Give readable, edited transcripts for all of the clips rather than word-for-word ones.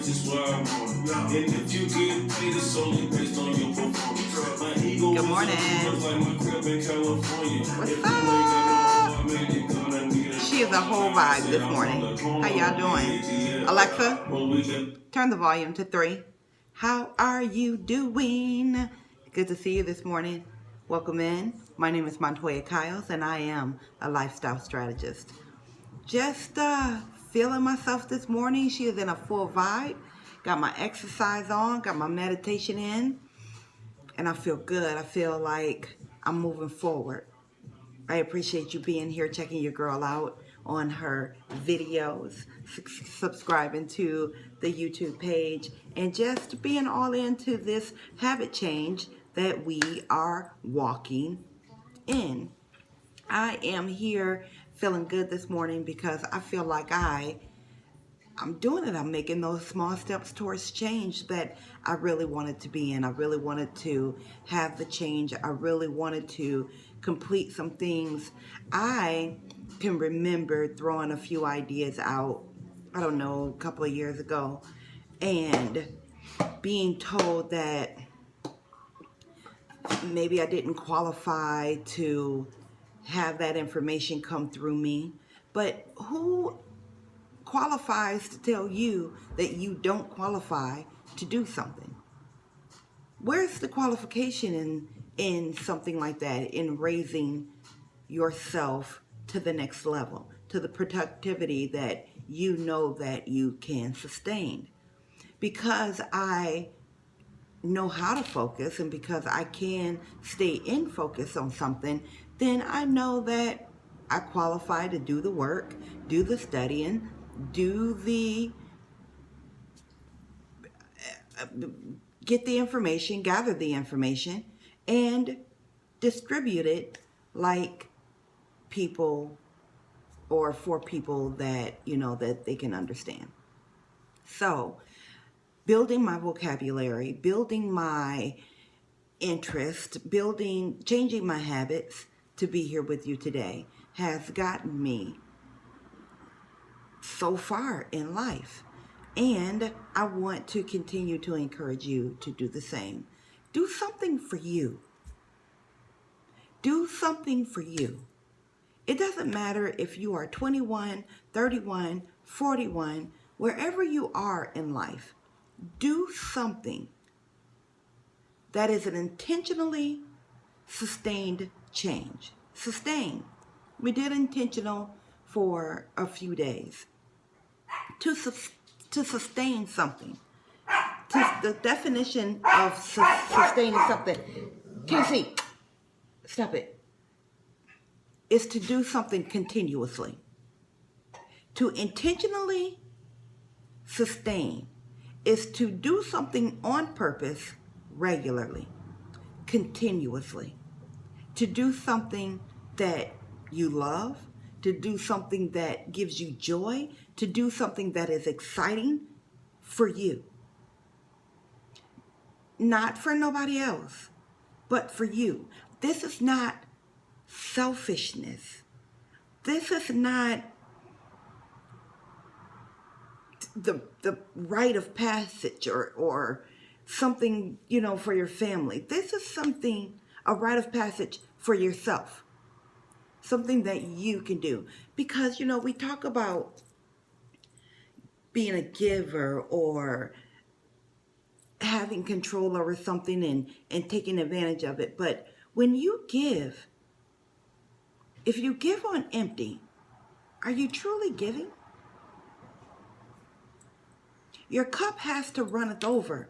this is where I'm going. And if you get paid, it's solely based on your performance. My ego Good morning. Is like my crib in California. What's up? She is a whole vibe this morning. How y'all doing? Alexa, turn the volume to 3. How are you doing? Good to see you this morning. Welcome in. My name is Montoya and I am a lifestyle strategist. Just feeling myself this morning. She is in a full vibe. Got my exercise on, got my meditation in, and I feel good. I feel like I'm moving forward. I appreciate you being here, checking your girl out on her videos, subscribing to the YouTube page, and just being all into this habit change that we are walking in. I am here feeling good this morning because I feel like I'm doing it. I'm making those small steps towards change that I really wanted to be in. I really wanted to have the change. I really wanted to complete some things. I can remember throwing a few ideas out, I don't know, a couple of years ago, and being told that maybe I didn't qualify to have that information come through me. But who qualifies to tell you that you don't qualify to do something? Where's the qualification in something like that, in raising yourself to the next level, to the productivity that you know that you can sustain? Because I know how to focus and because I can stay in focus on something, then I know that I qualify to do the work, do the studying, get the information, gather the information, and distribute it like people or for people that, that they can understand. So, building my vocabulary, building my interest, changing my habits to be here with you today has gotten me so far in life. And I want to continue to encourage you to do the same. Do something for you. Do something for you. It doesn't matter if you are 21, 31, 41, wherever you are in life. Do something that is an intentionally sustained change. Sustain. We did intentional for a few days. To sustain something. The definition of sustaining something, Casey, stop it, is to do something continuously. To intentionally sustain is to do something on purpose regularly, continuously. To do something that you love, to do something that gives you joy, to do something that is exciting for you. Not for nobody else, but for you. This is not selfishness. This is not the rite of passage or something, for your family. This is a rite of passage for yourself. Something that you can do. Because, we talk about being a giver or having control over something and taking advantage of it. But when you give, if you give on empty, are you truly giving? Your cup has to runneth over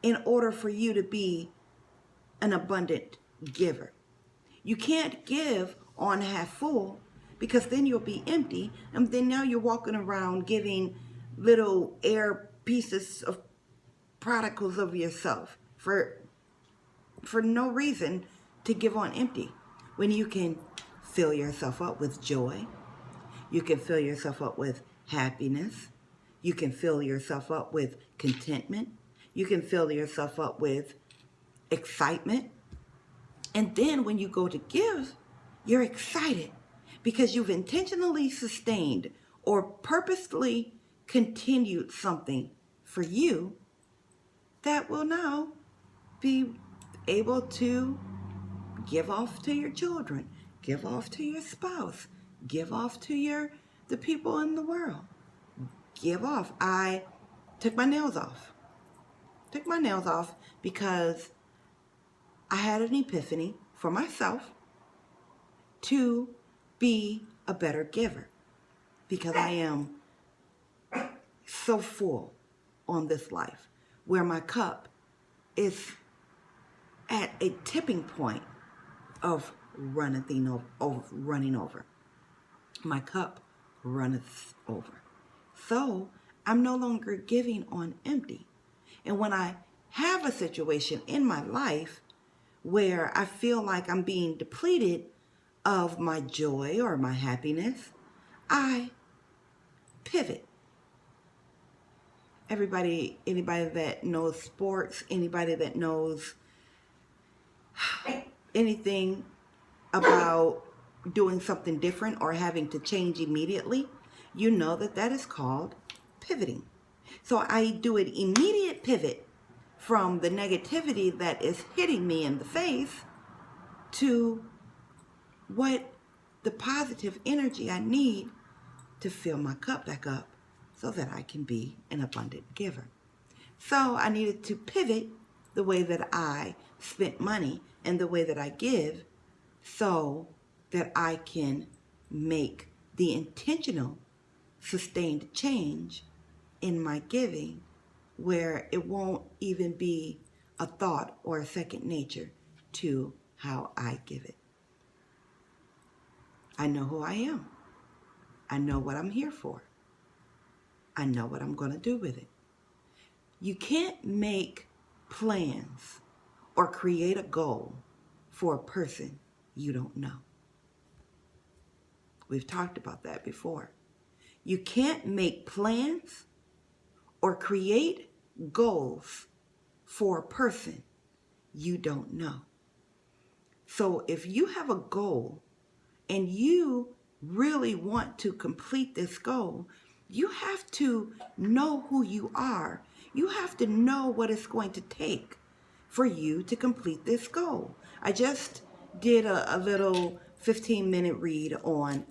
in order for you to be an abundant giver. You can't give on half full because then you'll be empty, and then now you're walking around giving little air pieces of prodigals of yourself for no reason to give on empty, when you can fill yourself up with joy, you can fill yourself up with happiness, you can fill yourself up with contentment, you can fill yourself up with excitement. And then when you go to give, you're excited because you've intentionally sustained or purposely continued something for you that will now be able to give off to your children, give off to your spouse, give off to the people in the world. Give off. I took my nails off. Took my nails off because I had an epiphany for myself to be a better giver, because I am so full on this life where my cup is at a tipping point of running over. My cup runneth over. So I'm no longer giving on empty. And when I have a situation in my life where I feel like I'm being depleted of my joy or my happiness, I pivot. Anybody that knows sports, anybody that knows anything about doing something different or having to change immediately, you know that is called pivoting. So I do an immediate pivot from the negativity that is hitting me in the face to what the positive energy I need to fill my cup back up so that I can be an abundant giver. So I needed to pivot the way that I spent money and the way that I give so that I can make the intentional, sustained change in my giving where it won't even be a thought or a second nature to how I give it. I know who I am. I know what I'm here for. I know what I'm going to do with it. You can't make plans or create a goal for a person you don't know. We've talked about that before. You can't make plans or create goals for a person you don't know. So if you have a goal and you really want to complete this goal, you have to know who you are. You have to know what it's going to take for you to complete this goal. I just did a little 15-minute read on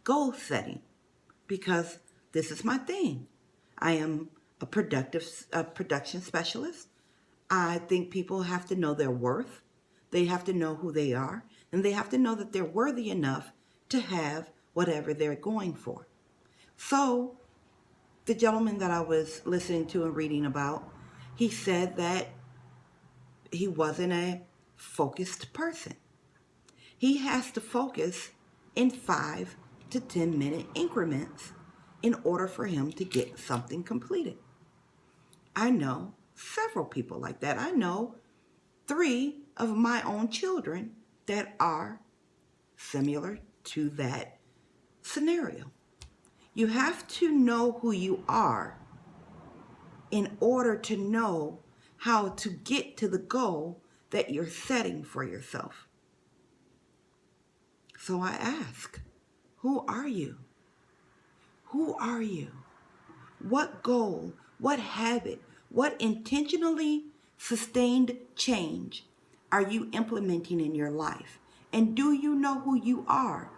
goal setting because this is my thing. I am a production specialist. I think people have to know their worth. They have to know who they are, and they have to know that they're worthy enough to have whatever they're going for. So the gentleman that I was listening to and reading about, he said that he wasn't a focused person. He has to focus in 5 to 10 minute increments in order for him to get something completed. I know several people like that. I know 3 of my own children that are similar to that scenario. You have to know who you are in order to know how to get to the goal that you're setting for yourself. So I ask, who are you? Who are you? What goal, what habit, what intentionally sustained change are you implementing in your life? And do you know who you are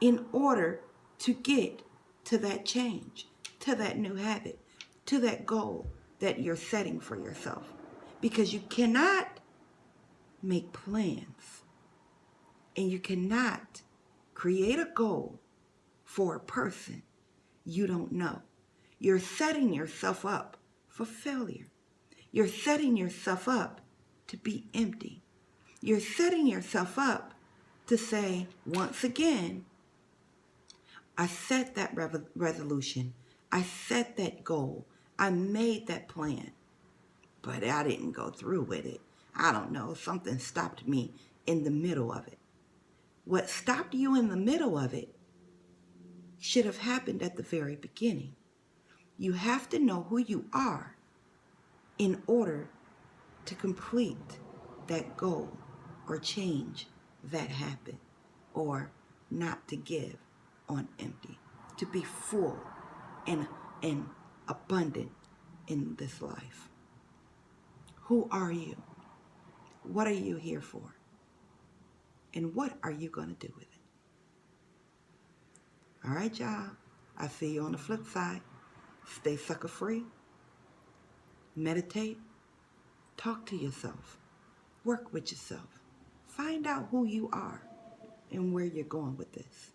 in order to get to that change, to that new habit, to that goal that you're setting for yourself? Because you cannot make plans and you cannot create a goal for a person you don't know. You're setting yourself up for failure. You're setting yourself up to be empty. You're setting yourself up to say, once again, I set that resolution. I set that goal. I made that plan, but I didn't go through with it. I don't know, something stopped me in the middle of it. What stopped you in the middle of it should have happened at the very beginning. You have to know who you are in order to complete that goal or change that habit or not to give on empty, to be full and abundant in this life? Who are you? What are you here for? And what are you going to do with it? All right, y'all. I see you on the flip side. Stay sucker free. Meditate. Talk to yourself. Work with yourself. Find out who you are and where you're going with this.